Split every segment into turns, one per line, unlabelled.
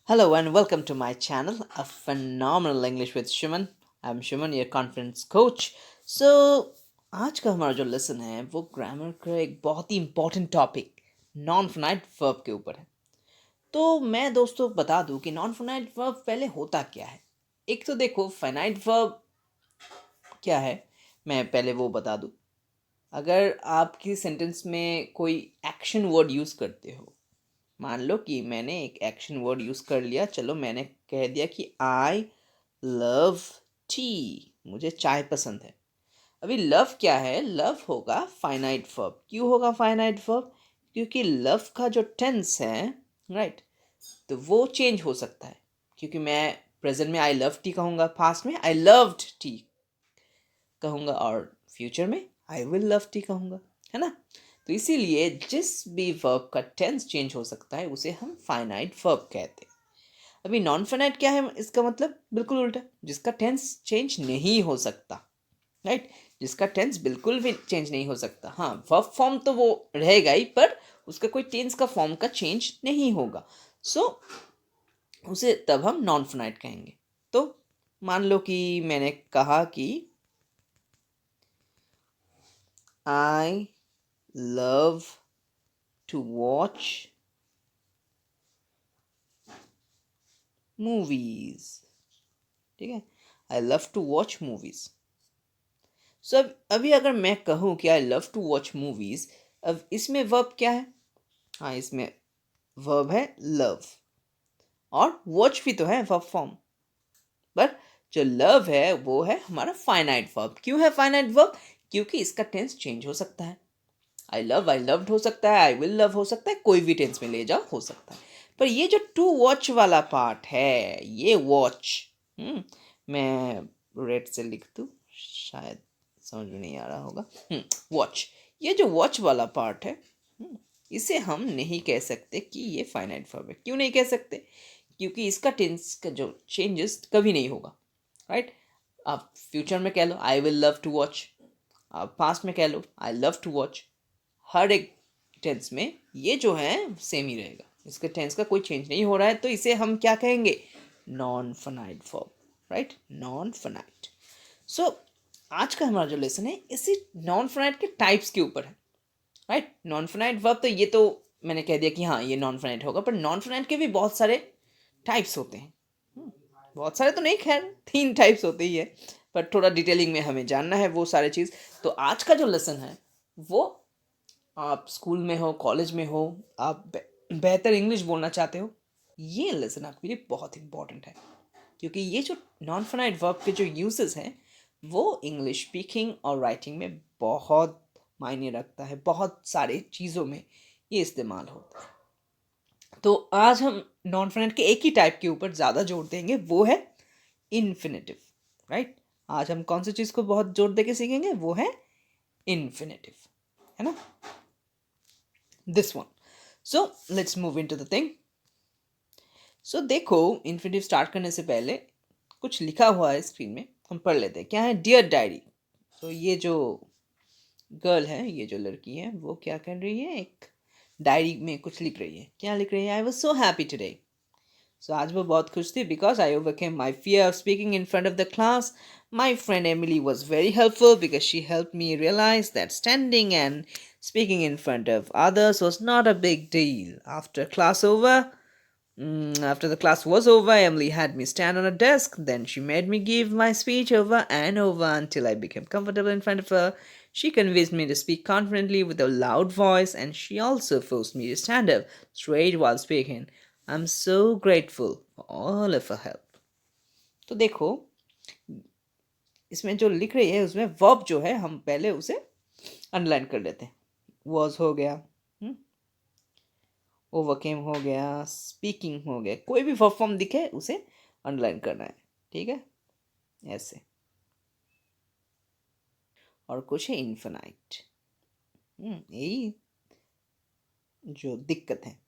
Hello and welcome to my channel, A Phenomenal English with Shuman. I'm Shuman, your confidence coach. So, आज का हमारा जो lesson है वो ग्रामर का एक बहुत ही important topic non finite verb के ऊपर है। तो मैं दोस्तों बता दूं कि नॉन फाइनाइट वर्ब पहले होता क्या है। एक तो देखो फाइनाइट वर्ब क्या है, मैं पहले वो बता दूं। अगर आपकी सेंटेंस में कोई एक्शन वर्ड यूज़ करते हो, मान लो कि मैंने एक एक्शन वर्ड यूज़ कर लिया, चलो मैंने कह दिया कि आई लव टी, मुझे चाय पसंद है। अभी लव क्या है, लव होगा फाइनाइट वर्ब। क्यों होगा फाइनाइट वर्ब? क्योंकि लव का जो टेंस है, राइट, तो वो चेंज हो सकता है। क्योंकि मैं प्रेजेंट में आई लव टी कहूँगा, पास्ट में आई लव्ड टी कहूँगा और फ्यूचर में आई विल लव टी कहूँगा, है ना। तो इसीलिए जिस भी वर्ब का टेंस चेंज हो सकता है उसे हम फाइनाइट वर्ब कहते हैं। अभी नॉन फाइनाइट क्या है, इसका मतलब बिल्कुल उल्टा, जिसका टेंस चेंज नहीं हो सकता, राइट। जिसका टेंस बिल्कुल भी चेंज नहीं हो सकता। हाँ, वर्ब फॉर्म तो वो रहेगा ही, पर उसका कोई टेंस का फॉर्म का चेंज नहीं होगा। सो उसे तब हम नॉन फाइनाइट कहेंगे। तो मान लो कि मैंने कहा कि आई love to watch movies। ठीक है, I love to watch movies. So अब अभी अगर मैं कहूँ कि I love to watch movies, अब इसमें वर्ब क्या है? हाँ, इसमें वर्ब है लव, और वॉच भी तो है वर्ब फॉर्म। पर जो लव है वो है हमारा फाइनाइट वर्ब। क्यों है फाइनाइट वर्ब? क्योंकि इसका टेंस चेंज हो सकता है। आई लव, आई लव्ड हो सकता है, आई विल लव हो सकता है, कोई भी टेंस में ले जाओ हो सकता है। पर ये जो टू वॉच वाला पार्ट है, ये वॉच, मैं रेड से लिख दूँ, शायद समझ में नहीं आ रहा होगा। वॉच, ये जो वॉच वाला पार्ट है, इसे हम नहीं कह सकते कि ये फाइनाइट वर्ब है। क्यों नहीं कह सकते? क्योंकि इसका टेंस का जो चेंजेस कभी नहीं होगा, राइट। आप फ्यूचर में कह लो I will love to watch, आप पास्ट में कह लो आई लव टू वॉच, हर एक टेंस में ये जो है सेम ही रहेगा। इसके टेंस का कोई चेंज नहीं हो रहा है, तो इसे हम क्या कहेंगे? Non finite verb, right, non finite. So आज का हमारा जो लेसन है इसी नॉन फाइनाइट के टाइप्स के ऊपर है, राइट। नॉन फाइनाइट वर्ब तो ये तो मैंने कह दिया कि हाँ ये नॉन फाइनाइट होगा, पर नॉन फाइनाइट के भी बहुत सारे टाइप्स होते हैं। बहुत सारे तो नहीं, खैर तीन टाइप्स होते ही है, पर थोड़ा डिटेलिंग में हमें जानना है वो सारे चीज़। तो आज का जो लेसन है वो, आप स्कूल में हो, कॉलेज में हो, आप बेहतर इंग्लिश बोलना चाहते हो, ये लेसन आपके लिए बहुत इंपॉर्टेंट है। क्योंकि ये जो नॉन फाइनाइट वर्ब के जो यूजेस हैं वो इंग्लिश स्पीकिंग और राइटिंग में बहुत मायने रखता है, बहुत सारे चीज़ों में ये इस्तेमाल होता है। तो आज हम नॉन फाइनाइट के एक ही टाइप के ऊपर ज़्यादा जोर देंगे, वो है इन्फिनेटिव, राइट। आज हम कौन सी चीज़ को बहुत जोर दे के सीखेंगे? वो है इन्फिनेटिव, है ना, this one. So let's move into the thing. So देखो, इन्फिनेटिव स्टार्ट करने से पहले कुछ लिखा हुआ है स्क्रीन में, हम पढ़ लेते हैं। क्या है? Dear diary. तो ये जो गर्ल है, ये जो लड़की है, वो क्या कर रही है? एक डायरी में कुछ लिख रही है। क्या लिख रही है? I was so happy today. So आज वो बहुत खुश थी because I overcame my fear of speaking in front of the class. My friend Emily was very helpful because she helped me realize that standing and speaking in front of others was not a big deal. After the class was over, Emily had me stand on a desk. Then she made me give my speech over and over until I became comfortable in front of her. She convinced me to speak confidently with a loud voice, and she also forced me to stand up straight while speaking. I'm so grateful for all of her help. तो देखो, इसमें जो लिख रही है उसमें verb जो है हम पहले उसे अंडरलाइन कर लेते हैं। वॉज हो गया, ओवरकेम हो गया, स्पीकिंग हो गया, कोई भी वर्ब फॉर्म दिखे उसे अंडरलाइन करना है, ठीक है, ऐसे। और कुछ है इन्फिनाइट, यही जो दिक्कत है।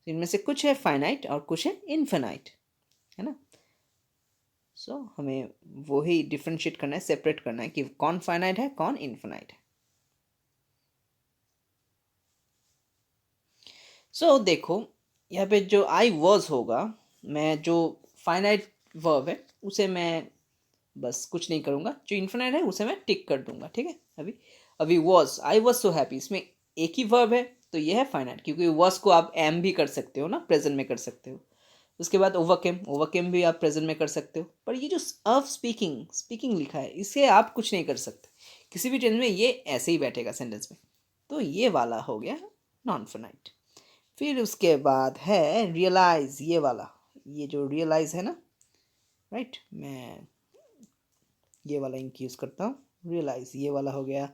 इनमें से कुछ है फाइनाइट और कुछ है इन्फिनाइट, है ना। सो हमें वो ही डिफ्रेंशिएट करना है, सेपरेट करना है कि कौन फाइनाइट है, कौन इन्फिनाइट है। सो देखो, यहाँ पे जो आई वॉज होगा, मैं जो फाइनाइट वर्ब है उसे मैं बस कुछ नहीं करूँगा, जो इन्फिनाइट है उसे मैं टिक कर दूंगा, ठीक है। अभी अभी was, I was so happy, इसमें एक ही वर्ब है तो ये है फाइनाइट, क्योंकि वॉज को आप एम भी कर सकते हो ना, प्रेजेंट में कर सकते हो। उसके बाद ओवरकेम, ओवरकेम भी आप प्रेजेंट में कर सकते हो, पर ये जो ऑफ स्पीकिंग, स्पीकिंग लिखा है इसे आप कुछ नहीं कर सकते किसी भी टेंस में, ये ऐसे ही बैठेगा सेंटेंस में। तो ये वाला हो गया नॉन फाइनाइट। फिर उसके बाद है रियलाइज, ये वाला, ये जो रियलाइज है ना, राइट, मैं ये वाला इंक यूज़ करता हूँ, रियलाइज ये वाला हो गया,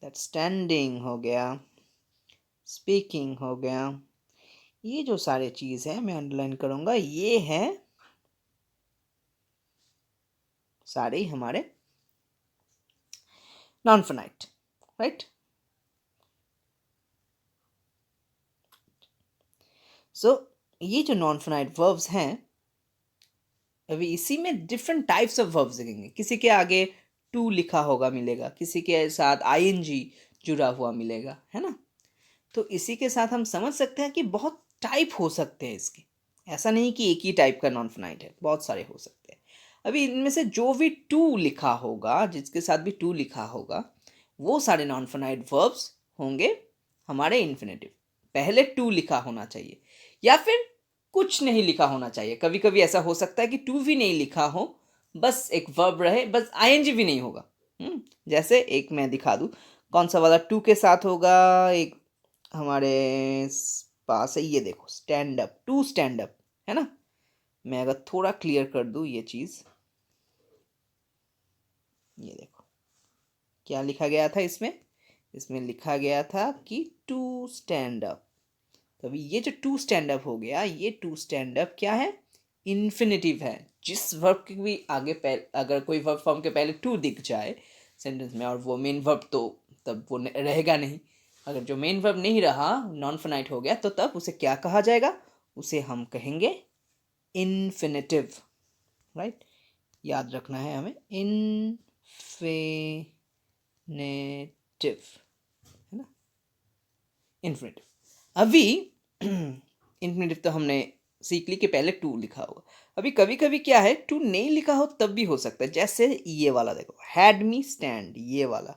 दैट स्टैंडिंग हो गया, स्पीकिंग हो गया। ये जो सारे चीज़ है मैं अंडरलाइन करूँगा, ये है सारे ही हमारे नॉन फाइनाइट, राइट। सो ये जो नॉन फाइनाइट वर्ब्स हैं, अभी इसी में डिफरेंट टाइप्स ऑफ वर्ब्स दिखेंगे। किसी के आगे टू लिखा होगा मिलेगा, किसी के साथ आईएनजी जुड़ा हुआ मिलेगा, है ना। तो इसी के साथ हम समझ सकते हैं कि बहुत टाइप हो सकते हैं इसके, ऐसा नहीं कि एक ही टाइप का नॉन फाइनाइट है, बहुत सारे हो सकते हैं। अभी इनमें से जो भी टू लिखा होगा, जिसके साथ भी टू लिखा होगा, वो सारे नॉन फाइनाइट वर्ब्स होंगे हमारे इन्फिनेटिव। पहले टू लिखा होना चाहिए, या फिर कुछ नहीं लिखा होना चाहिए। कभी कभी ऐसा हो सकता है कि टू भी नहीं लिखा हो, बस एक वर्ब रहे, बस आईएनजी भी नहीं होगा। जैसे एक मैं दिखा दूँ कौन सा वाला टू के साथ होगा। एक हमारे पास है, ये देखो, stand up, to stand up, है ना। मैं अगर थोड़ा क्लियर कर दूँ ये चीज़, ये देखो क्या लिखा गया था इसमें, इसमें लिखा गया था कि टू स्टैंड अप। तो अभी ये जो टू स्टैंड अप हो गया, ये टू स्टैंड अप क्या है, इन्फिनेटिव है। जिस वर्ब के भी आगे अगर कोई वर्ब फॉर्म के पहले टू दिख जाए सेंटेंस में, और वो मेन वर्ब, तो तब वो रहेगा नहीं। अगर जो मेन वर्ब नहीं रहा, नॉन फाइनाइट हो गया, तो तब उसे क्या कहा जाएगा, उसे हम कहेंगे इन्फिनेटिव, राइट। याद रखना है हमें, इन्फिनेटिव, है ना, इन्फिनेटिव। अभी इन्फिनेटिव तो हमने सीख ली कि पहले टू लिखा होगा। अभी कभी कभी क्या है, टू नहीं लिखा हो तब भी हो सकता है, जैसे ये वाला देखो, हैड मी स्टैंड, ये वाला,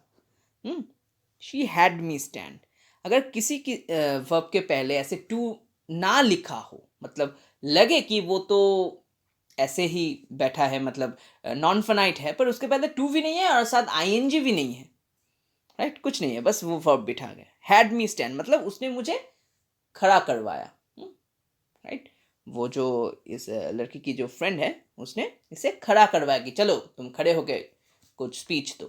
शी हैड मी स्टैंड। अगर किसी की वर्ब के पहले ऐसे टू ना लिखा हो, मतलब लगे कि वो तो ऐसे ही बैठा है, मतलब नॉन फनाइट है, पर उसके पहले टू भी नहीं है और साथ आईएनजी भी नहीं है, राइट, कुछ नहीं है, बस वो वर्ब बिठा गया। हैड मी स्टैंड मतलब उसने मुझे खड़ा करवाया, राइट। वो जो इस लड़की की जो फ्रेंड है, उसने इसे खड़ा करवाया कि चलो तुम खड़े होके कुछ स्पीच दो।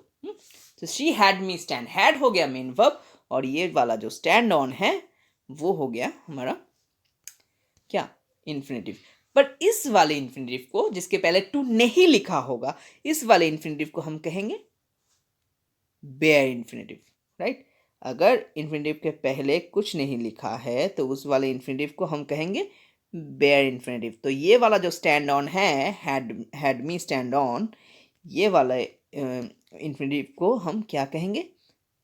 तो she had me stand, had हो गया मेन वर्ब, और ये वाला जो स्टैंड ऑन है वो हो गया हमारा क्या, इन्फिनेटिव। पर इस वाले इन्फिनेटिव को, जिसके पहले टू नहीं लिखा होगा, इस वाले इन्फिनेटिव को हम कहेंगे बेयर इन्फिनेटिव, राइट। अगर इन्फिनेटिव के पहले कुछ नहीं लिखा है तो उस वाले इन्फिनेटिव को हम कहेंगे बेयर इन्फिनेटिव। तो ये वाला जो स्टैंड ऑन है, हैड मी स्टैंड ऑन, ये वाला इन्फिनेटिव को हम क्या कहेंगे,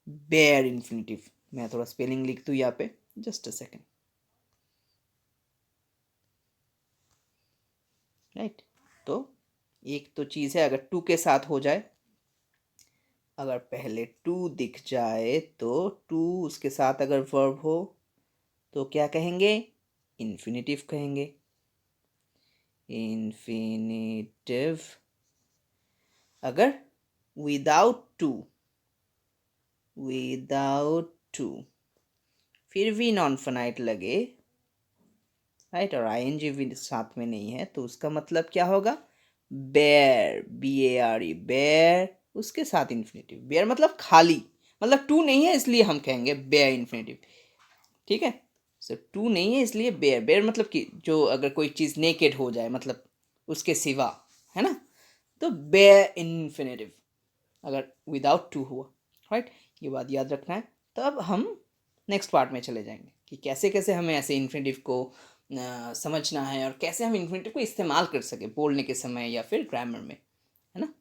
बेयर इन्फिनेटिव। मैं थोड़ा स्पेलिंग लिख दूँ यहाँ पे, जस्ट अ सेकेंड, राइट। तो एक तो चीज़ है, अगर टू के साथ हो जाए, अगर पहले टू दिख जाए तो टू उसके साथ अगर वर्ब हो तो क्या कहेंगे, इन्फिनेटिव कहेंगे, इन्फिनेटिव। अगर विदाउट टू, विदाउट टू फिर भी नॉन फाइनाइट लगे, राइट, और आईएनजी भी साथ में नहीं है, तो उसका मतलब क्या होगा, बेयर, BARE, बेयर, उसके साथ इन्फिनेटिव, बेयर मतलब खाली, मतलब टू नहीं है इसलिए हम कहेंगे बेयर इन्फिनेटिव, ठीक है। सो टू नहीं है इसलिए बेयर, बेयर मतलब कि जो अगर कोई चीज़ नेकेड हो जाए, मतलब उसके सिवा, है ना, तो बेयर इन्फिनेटिव अगर विदाउट टू हुआ, राइट। ये बात याद रखना है। तो अब हम नेक्स्ट पार्ट में चले जाएंगे कि कैसे कैसे हमें ऐसे इन्फिनेटिव को समझना है, और कैसे हम इन्फिनेटिव को इस्तेमाल कर सके बोलने के समय या फिर ग्रामर में, है ना।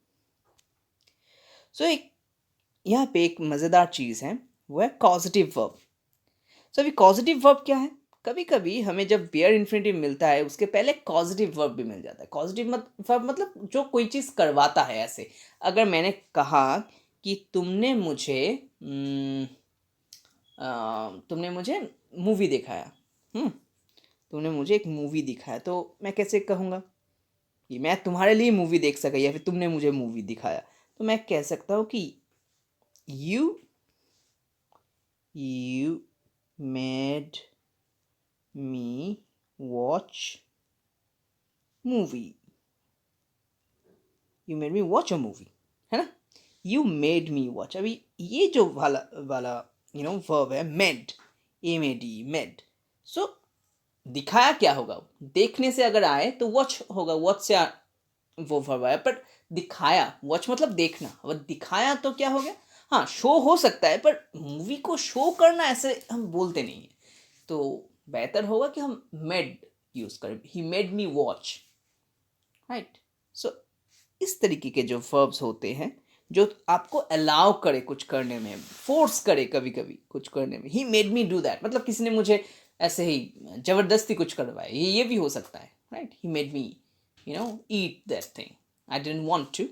सो एक यहाँ पे एक मज़ेदार चीज़ है, वो है कॉजेटिव वर्ब। सो अभी कॉजेटिव वर्ब क्या है? कभी कभी हमें जब बेयर इन्फिनेटिव मिलता है उसके पहले कॉजेटिव वर्ब भी मिल जाता है। कॉजेटिव वर्ब मतलब जो कोई चीज़ करवाता है। ऐसे अगर मैंने कहा कि तुमने मुझे मूवी दिखाया, हम्म तुमने मुझे एक मूवी दिखाया, तो मैं कैसे कहूँगा कि मैं तुम्हारे लिए मूवी देख सका, या फिर तुमने मुझे मूवी दिखाया, तो मैं कह सकता हूँ कि you you made me watch movie. You made me watch a movie, है ना? You made me watch. अभी ये जो वाला वाला वर्ब है, मेड, ए में डी, मेड। सो दिखाया क्या होगा? देखने से अगर आए तो वॉच होगा, वॉच से वो वर्ब आया। पर दिखाया, वॉच मतलब देखना, अब दिखाया तो क्या हो गया? हाँ, शो हो सकता है, पर मूवी को शो करना ऐसे हम बोलते नहीं है। तो बेहतर होगा कि हम मेड यूज करें, he made me watch, right? So इस तरीके के जो वर्ब्स होते हैं जो आपको अलाउ करे कुछ करने में, फोर्स करे कभी कभी कुछ करने में। ही मेड मी डू दैट मतलब किसी ने मुझे ऐसे ही जबरदस्ती कुछ करवाया, ये भी हो सकता है, right? He made me eat that thing, I didn't want to,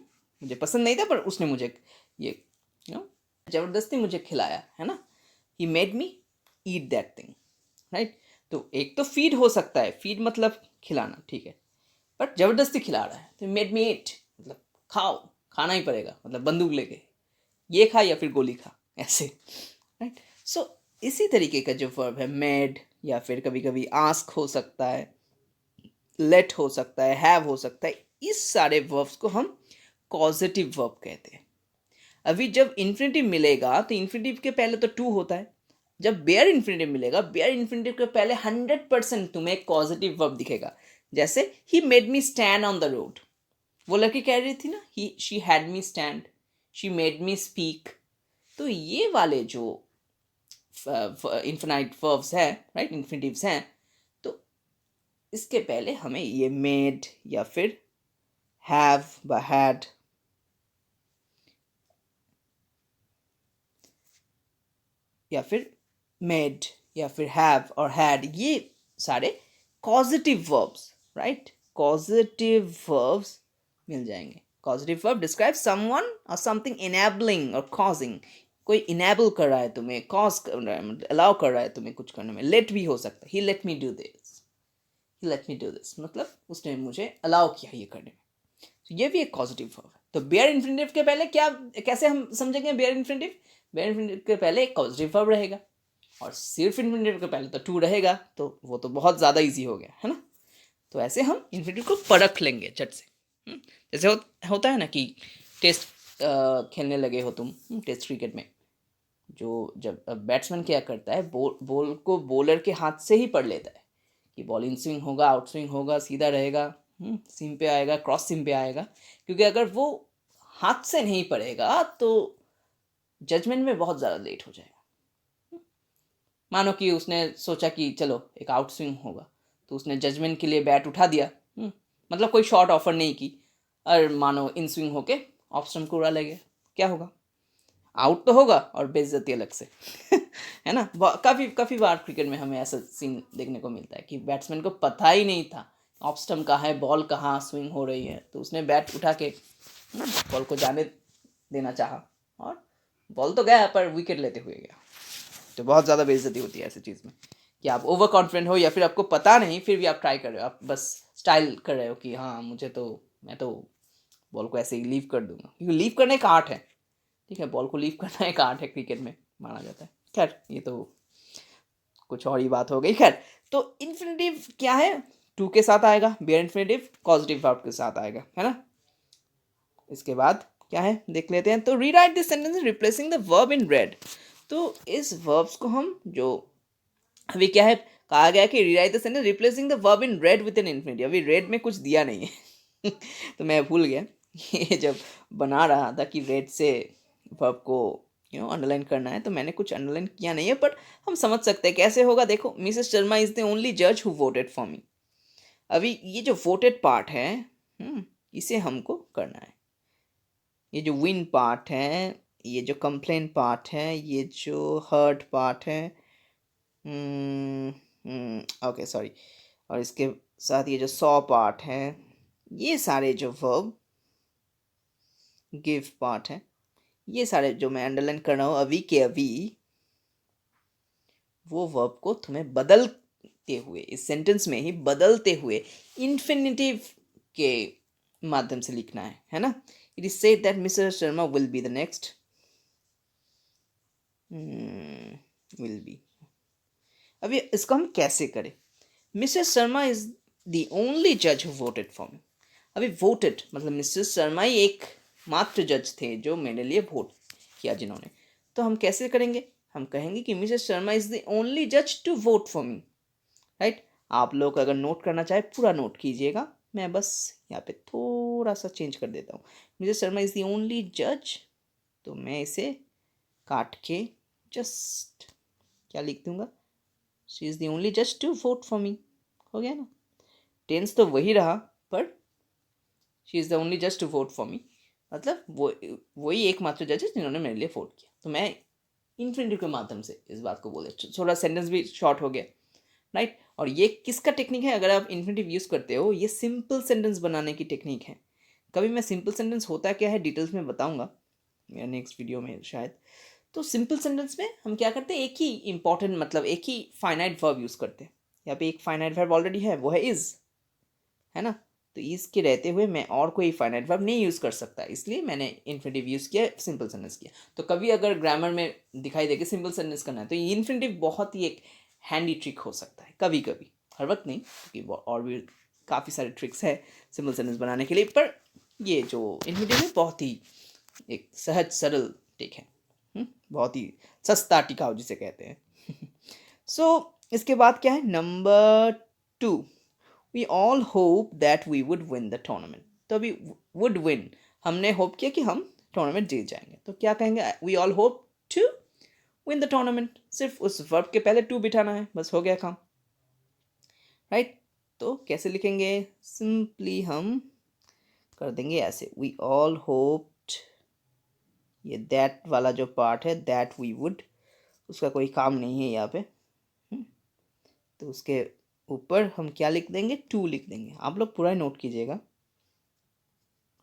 मुझे पसंद नहीं था पर उसने मुझे ये जबरदस्ती मुझे खिलाया, है ना? ही made me eat that thing, right? तो एक तो फीड हो सकता है, फीड मतलब खिलाना, ठीक है, बट जबरदस्ती खिला रहा है तो मेड मी इट मतलब खाओ, खाना ही पड़ेगा, मतलब बंदूक लेके ये खा या फिर गोली खा, ऐसे, राइट? सो इसी तरीके का जो वर्ब है मेड, या फिर कभी कभी आस्क हो सकता है, लेट हो सकता है, हैव हो सकता है, इस सारे वर्ब्स को हम कॉजेटिव वर्ब कहते हैं। अभी जब इन्फिनेटिव मिलेगा तो इन्फिनेटिव के पहले तो टू होता है। जब बेयर इन्फिनेटिव मिलेगा, बेयर इन्फिनेटिव के पहले 100% तुम्हें पॉजिटिव वर्ब दिखेगा। जैसे ही made me stand on the road, वो लड़की कह रही थी ना, he she had me stand, she made me speak. तो ये वाले जो इन्फिनाइट वर्ब्स है, राइट, इन्फिनेटिव्स हैं, तो इसके पहले हमें ये मेड या फिर हैव व हैड या फिर मेड या फिर हैव और हैड, ये सारे causative verbs, right, causative verbs मिल जाएंगे। Causative verb describe someone or something enabling or causing. कोई इनेबल कर रहा है तुम्हें, कॉज कर रहा है, अलाउ कर रहा है तुम्हें कुछ करने में। लेट भी हो सकता है, he let me do this, he let me do this मतलब उसने मुझे अलाउ किया ये करने में। तो ये भी एक पॉजिटिव वर्ब है। तो बेयर इन्फिनेटिव के पहले क्या, कैसे हम समझेंगे बेयर इन्फिनेटिव? बेयर इन्फिनेटिव के पहले एक पॉजिटिव वर्ब रहेगा, और सिर्फ इन्फिनेटिव के पहले तो टू रहेगा, तो वो तो बहुत ज़्यादा इजी हो गया, है ना? तो ऐसे हम इन्फिनेटिव को परख लेंगे झट से। जैसे होता है ना कि टेस्ट खेलने लगे हो तुम, टेस्ट क्रिकेट में, जो जब बैट्समैन क्या करता है, बॉल को बॉलर के हाथ से ही पढ़ लेता है कि बॉल इन स्विंग होगा, आउट स्विंग होगा, सीधा रहेगा, सीम पे आएगा, क्रॉस सीम पे आएगा। क्योंकि अगर वो हाथ से नहीं पढ़ेगा तो जजमेंट में बहुत ज़्यादा लेट हो जाएगा। मानो कि उसने सोचा कि चलो एक आउट स्विंग होगा, तो उसने जजमेंट के लिए बैट उठा दिया, मतलब कोई शॉट ऑफर नहीं की, और मानो इन स्विंग होके ऑफ स्टंप को उड़ा ले गया, क्या होगा? आउट तो होगा और बेइज्जती अलग से है ना? काफ़ी काफ़ी बार क्रिकेट में हमें ऐसा सीन देखने को मिलता है कि बैट्समैन को पता ही नहीं था ऑफ स्टंप कहाँ है, बॉल कहाँ स्विंग हो रही है, तो उसने बैट उठा के बॉल को जाने देना चाहा, और बॉल तो गया पर विकेट लेते हुए गया। तो बहुत ज़्यादा बेइज्जती होती है ऐसी चीज़ में, कि आप ओवर कॉन्फिडेंट हो या फिर आपको पता नहीं फिर भी आप ट्राई कर रहे हो, आप बस स्टाइल कर रहे हो कि हाँ मैं तो बॉल को ऐसे ही लीव कर दूंगा, क्योंकि लीव करने का आर्ट है, ठीक है, बॉल को लीव करना एक आर्ट है, क्रिकेट में माना जाता है। खैर ये तो कुछ और ही बात हो गई। खैर, तो इन्फिनेटिव क्या है? टू के साथ आएगा, बेयर इन्फिनेटिव पॉजिटिव वर्ब के साथ आएगा, है ना? इसके बाद क्या है देख लेते हैं। तो rewrite this sentence replacing the verb in red. तो इस वर्ब्स को हम जो अभी क्या है, कहा गया कि rewrite the sentence replacing the verb in red with an infinitive. अभी रेड में कुछ दिया नहीं है तो मैं भूल गया ये जब बना रहा था कि रेड से वर्ब को अंडरलाइन करना है, तो मैंने कुछ अंडरलाइन किया नहीं है, बट हम समझ सकते हैं कैसे होगा। देखो, Mrs Sharma is the only जज हु वोटेड फॉर मी। अभी ये जो वोटेड पार्ट है, इसे हमको करना है। ये जो विन पार्ट है, ये जो कंप्लेन पार्ट है, ये जो हर्ट पार्ट है, ओके सॉरी। और इसके साथ ये जो सॉ पार्ट है, ये सारे जो वर्ब गिव पार्ट है, ये सारे जो मैं अंडरलाइन कर रहा हूँ अभी के अभी, वो वर्ब को तुम्हें बदलते हुए, इस सेंटेंस में ही बदलते हुए इन्फिनिटिव के माध्यम से लिखना है ना। It is said that mister Sharma will be the next, will be. अभी इसको हम कैसे करें? Mister Sharma is the only जज हु वोटेड फॉर मी। अभी वोटेड मतलब मिस्टर शर्मा ही एक मात्र जज थे जो मेरे लिए वोट किया जिन्होंने। तो हम कैसे करेंगे? हम कहेंगे कि mister Sharma is the only जज to vote for me, right. आप लोग अगर नोट करना चाहे पूरा नोट कीजिएगा, मैं बस यहाँ पे थोड़ा सा चेंज कर देता हूँ। Mister Sharma is the only जज, तो मैं इसे काट के जस्ट क्या लिख दूंगा, शी इज़ द ओनली जज टू वोट फॉर मी। हो गया ना, टेंस तो वही रहा पर शी इज़ द ओनली जज टू वोट फॉर मी, मतलब वो वही एकमात्र जज है जिन्होंने मेरे लिए वोट किया। तो मैं इन्फिनिटिव के माध्यम से इस बात को बोले, थोड़ा सेंटेंस भी शॉर्ट हो गया, राइट। और ये किसका टेक्निक है? अगर आप इन्फिनिटिव यूज़ करते हो, ये सिंपल सेंटेंस बनाने की टेक्निक है। कभी मैं सिंपल सेंटेंस होता क्या है डिटेल्स में बताऊंगा मेरा नेक्स्ट वीडियो में शायद। तो सिंपल सेंटेंस में हम क्या करते हैं, एक ही इंपॉर्टेंट मतलब एक ही फाइनाइट वर्ब यूज़ करते हैं। यहाँ पे एक फाइनाइट वर्ब ऑलरेडी है, वो है इज़, है ना। तो इज़ के रहते हुए मैं और कोई फाइनाइट वर्ब नहीं यूज़ कर सकता, इसलिए मैंने इन्फिनिटिव यूज़ किया, सिंपल सेंटेंस किया। तो कभी अगर ग्रामर में दिखाई दे कि सिंपल सेंटेंस करना है, तो ये इन्फिनिटिव बहुत ही एक हैंडी ट्रिक हो सकता है कभी कभी, हर वक्त नहीं, क्योंकि और भी काफ़ी सारे ट्रिक्स है सिंपल सेंटेंस बनाने के लिए, पर ये जो इन्फिनिटिव है बहुत ही एक सहज सरल ट्रिक है, बहुत ही सस्ता टिकाऊ जिसे कहते हैं। सो इसके बाद क्या है, number 2, we all hope that we would win the tournament. तो अभी वुड विन, हमने होप किया कि हम टूर्नामेंट जीत जाएंगे, तो क्या कहेंगे, we all hope to win the tournament. सिर्फ उस वर्ब के पहले टू बिठाना है, बस हो गया काम, राइट। तो कैसे लिखेंगे, सिंपली हम कर देंगे ऐसे, वी ऑल होप्ड, ये दैट वाला जो पार्ट है दैट वी वुड, उसका कोई काम नहीं है यहाँ पे, तो उसके ऊपर हम क्या लिख देंगे, टू लिख देंगे। आप लोग पूरा नोट कीजिएगा,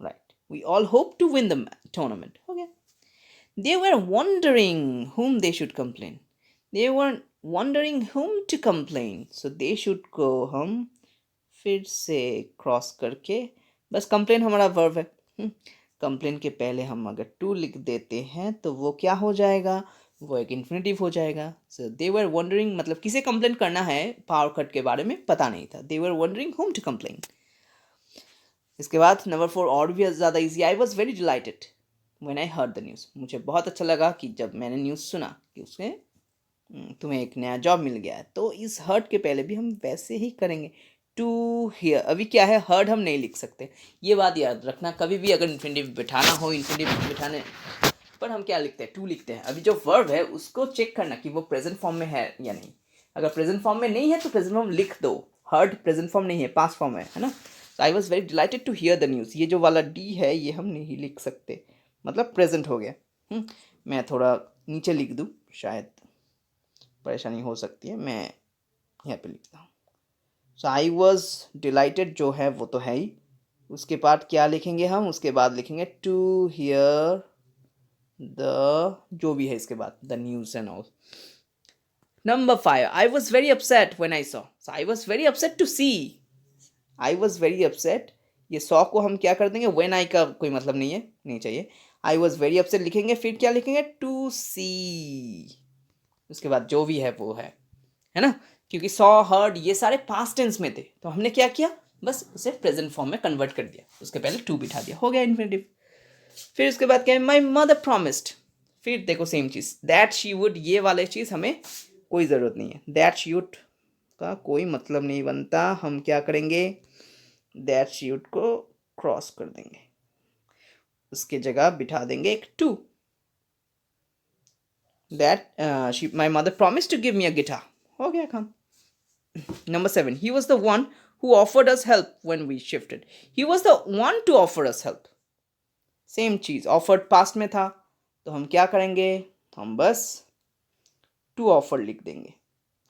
right. We all hope to win the tournament, हो गया। They were wondering whom they should complain, they were wondering whom to complain, so they should go, हम फिर से क्रॉस करके, बस कंप्लेन हमारा वर्ब है, कंप्लेन के पहले हम अगर टू लिख देते हैं तो वो क्या हो जाएगा, वो एक इन्फिनिटिव हो जाएगा। सो दे वर वंडरिंग मतलब किसे कंप्लेन करना है, पावर कट के बारे में पता नहीं था, दे were wondering whom to complain. इसके बाद नंबर 4 और भी ज़्यादा easy, I was very dilated when I heard the news. मुझे बहुत अच्छा लगा कि जब मैंने न्यूज़ सुना कि उसके तुम्हें एक नया जॉब मिल गया है। तो इस हर्ड के पहले भी हम वैसे ही करेंगे, टू हियर। अभी क्या है, हर्ड हम नहीं लिख सकते, ये बात याद रखना। कभी भी अगर इन्फिनिटिव बिठाना हो, इन्फिनिटिव बिठाने पर हम क्या लिखते हैं, टू लिखते हैं। अभी जो वर्ब है उसको चेक करना कि वो प्रेजेंट फॉर्म में है या नहीं। अगर प्रेजेंट फॉर्म में नहीं है तो प्रेजेंट फॉर्म लिख दो, हर्ड प्रेजेंट फॉर्म नहीं है, पास्ट फॉर्म है ना। तो I was very delighted to hear the news, ये जो वाला डी है ये हम नहीं लिख सकते, मतलब प्रेजेंट हो गया। मैं थोड़ा नीचे लिख दूँ, शायद परेशानी हो सकती है, मैं यहाँ पे लिखता हूँ। सो आई वॉज डिलाइटेड जो है वो तो है ही, उसके बाद क्या लिखेंगे हम, उसके बाद लिखेंगे टू हियर द, जो भी है इसके बाद, the news and all. Number 5, I was very upset when I saw, I was very upset to see, I was very upset, ये सॉ को हम क्या कर देंगे, व्हेन आई का कोई मतलब नहीं है, नहीं चाहिए। आई वॉज वेरी अपसेट लिखेंगे, फिर क्या लिखेंगे, टू सी, उसके बाद जो भी है वो है ना। क्योंकि सॉ हर्ड ये सारे पास्ट टेंस में थे, तो हमने क्या किया, बस उसे प्रेजेंट फॉर्म में कन्वर्ट कर दिया, उसके पहले टू बिठा दिया, हो गया इन्फिनिटिव। फिर उसके बाद क्या है, माई मदर प्रॉमिस्ड, फिर देखो same cheese, that she would, ये वाले चीज़ हमें कोई ज़रूरत नहीं है, दैट शी वुड का कोई मतलब नहीं बनता, हम क्या करेंगे, दैट शी वुड को क्रॉस कर देंगे, उसके जगह बिठा देंगे एक to, that my mother promise to give me a guitar, हो गया काम। Number 7, he was the one who offered us help when we shifted. He was the one to offer us help. Same cheese, offered past में था, तो हम क्या करेंगे, हम बस टू ऑफर लिख देंगे,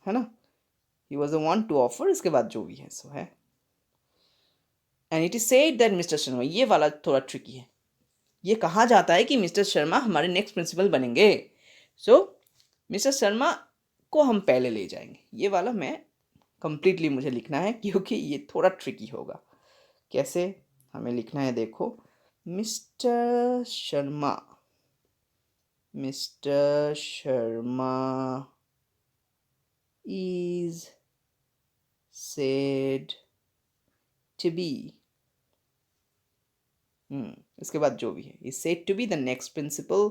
है ना, he was the one two offer, इसके बाद जो भी है सो है। And it is said that mister Sharma, ये वाला थोड़ा ट्रिकी है, ये कहा जाता है कि मिस्टर शर्मा हमारे नेक्स्ट प्रिंसिपल बनेंगे। सो मिस्टर शर्मा को हम पहले ले जाएंगे, ये वाला मैं कंप्लीटली मुझे लिखना है क्योंकि ये थोड़ा ट्रिकी होगा। कैसे हमें लिखना है, देखो, mister Sharma, mister Sharma is said to be, इसके बाद जो भी है, is said to be the next principal,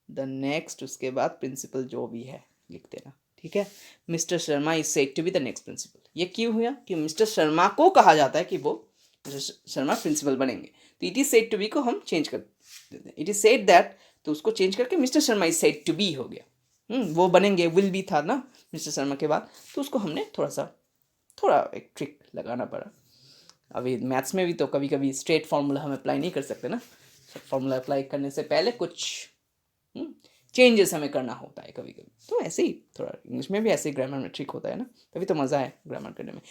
the next, उसके बाद प्रिंसिपल जो भी है लिख देना, ठीक है। Mister Sharma is said to be the next principal, ये क्यों हुआ कि मिस्टर शर्मा को कहा जाता है कि वो मिस्टर शर्मा प्रिंसिपल बनेंगे, तो it is said to be को हम चेंज कर देते हैं, इट इज सेड दैट, तो उसको चेंज करके mister Sharma is said to be हो गया। वो बनेंगे, विल बी था ना मिस्टर शर्मा के बाद, तो उसको हमने थोड़ा एक ट्रिक लगाना पड़ा। अभी मैथ्स में भी तो कभी कभी स्ट्रेट फार्मूला हम अप्लाई नहीं कर सकते ना, फार्मूला अप्लाई करने से पहले कुछ चेंजेस हमें करना होता है कभी कभी, तो ऐसे ही थोड़ा इंग्लिश में भी ऐसे ही ग्रामर में ट्रिक होता है ना, तभी तो मज़ा है ग्रामर करने में।